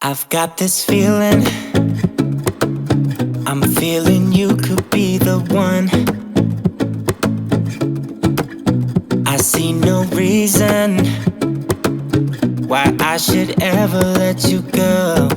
I've got this feeling, I'm feeling you could be the one. I see no reason why I should ever let you go.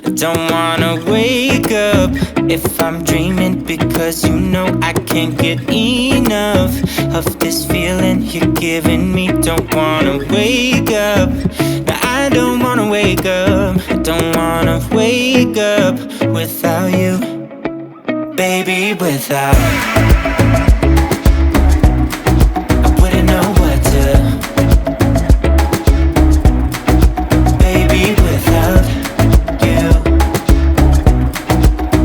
I don't wanna wake up if I'm dreaming, because you know I can't get enough of this feeling you're giving me. Don't wanna wake up, no, I don't wanna wake up. I don't wanna wake up without you, baby, without. I wouldn't know what to, baby, without you.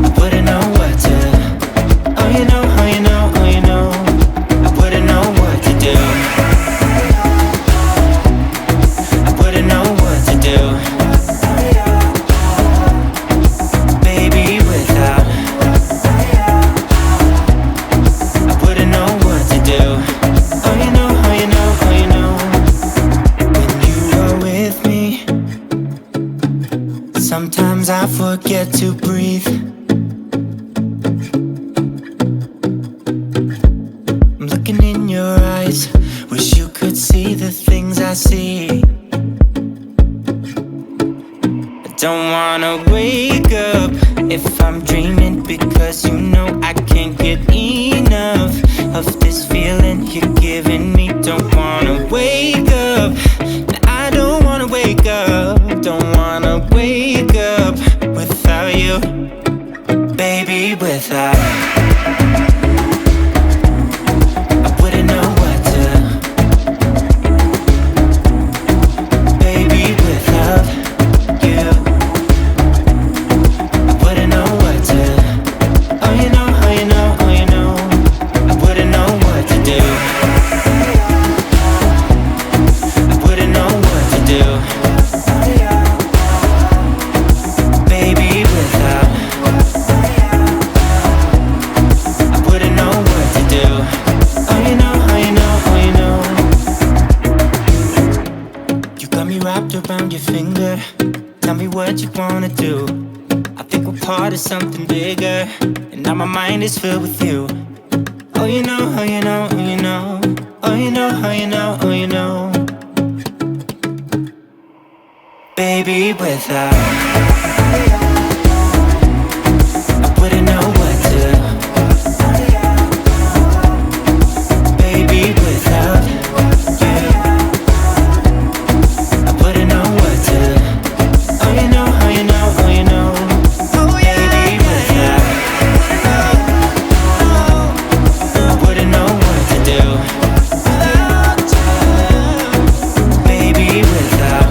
I wouldn't know what to, oh you know, oh you know, oh you know. I wouldn't know what to do, I wouldn't know what to do, baby, without. I wouldn't know what to do, oh you know, oh you know, oh you know. When you are with me, sometimes I forget to breathe. I'm looking in your eyes, wish you could see the things I see. I don't wanna wake up if I'm dreaming, because you know I can't get enough of this feeling you're giving me. Don't wanna wake up, no, I don't wanna wake up. Don't wanna wake up without you, baby, without. I wouldn't know what to, baby, without you. I wouldn't know what to, oh you know, oh you know, oh you know. I wouldn't know what to do, I wouldn't know what to do, baby, without. I wouldn't know what to do, oh you know, oh you know, oh you know. You got me wrapped around your finger, tell me what you wanna do. I think we're part of something bigger, and now my mind is filled with you. Oh you know, oh you know, oh you know. Oh you know, oh you know, oh you know. Baby, without. I wouldn't know what to, baby, without you. I wouldn't know what to, oh you know, oh you know, oh you know. Baby, without. I wouldn't know what to do, baby, without.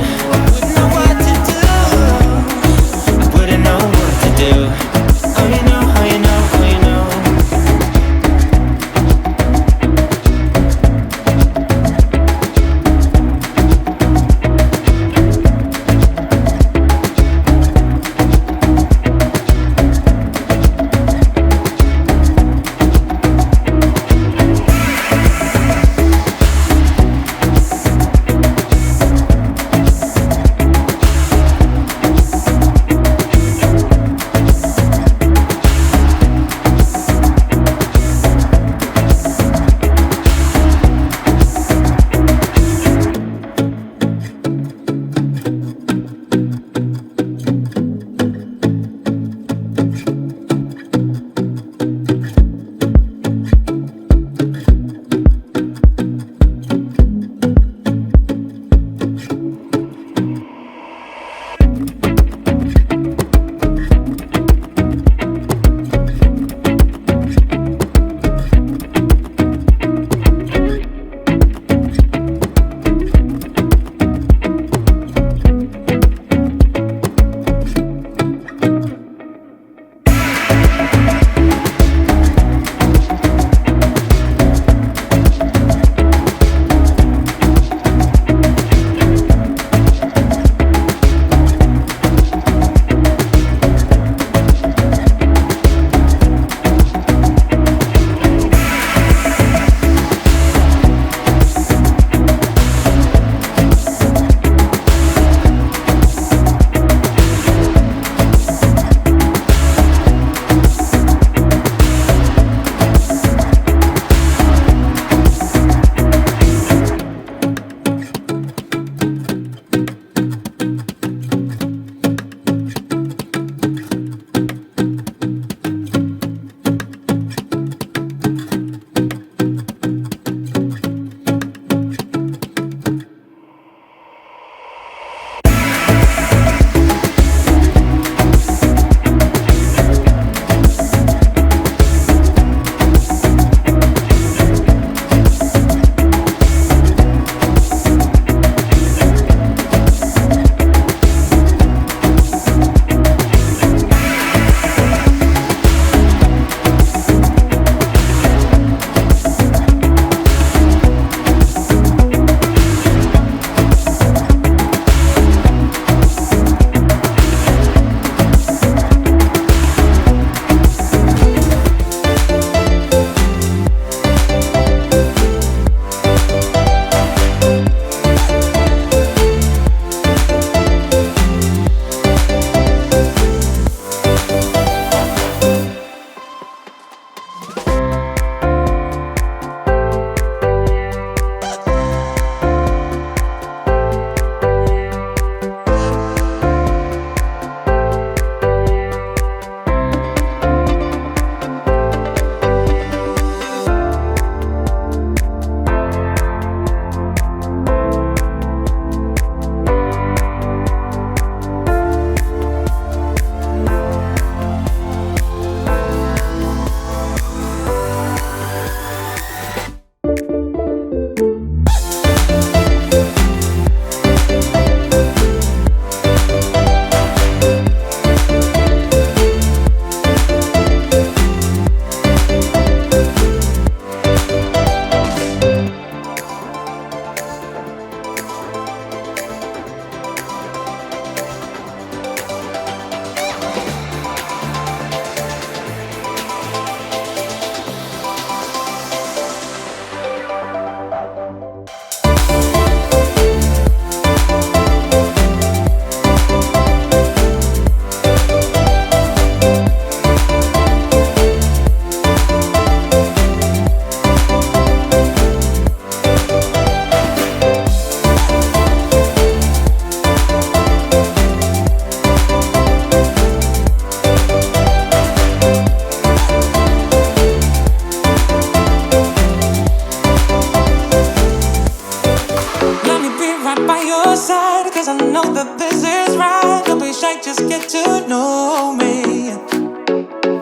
'cause I know that this is right. Don't be shy, just get to know me.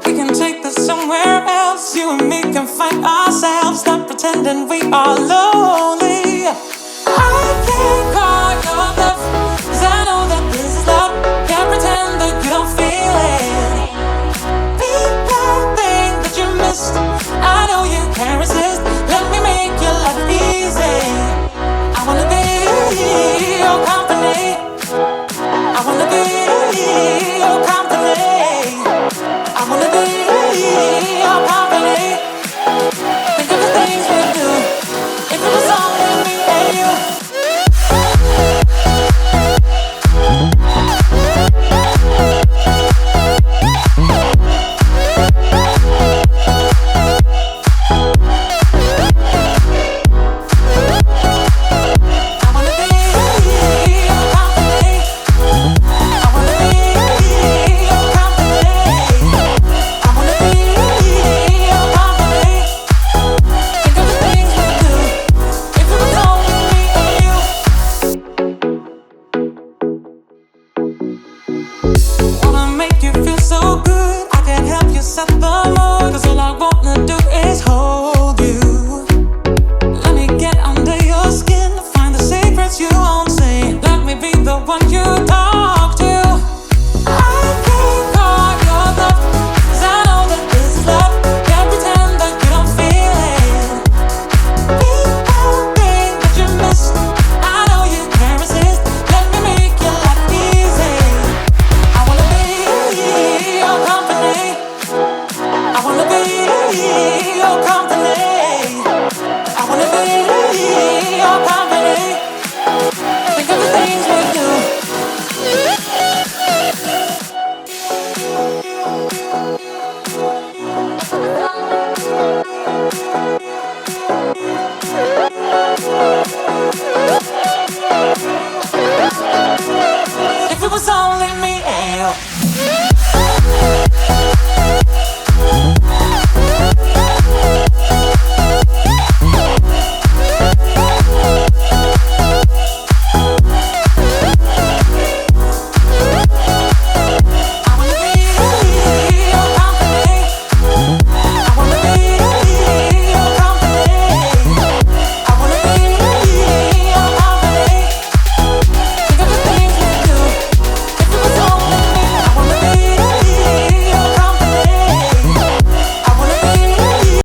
We can take this somewhere else. You and me can find ourselves. Stop pretending we are lonely. I can't call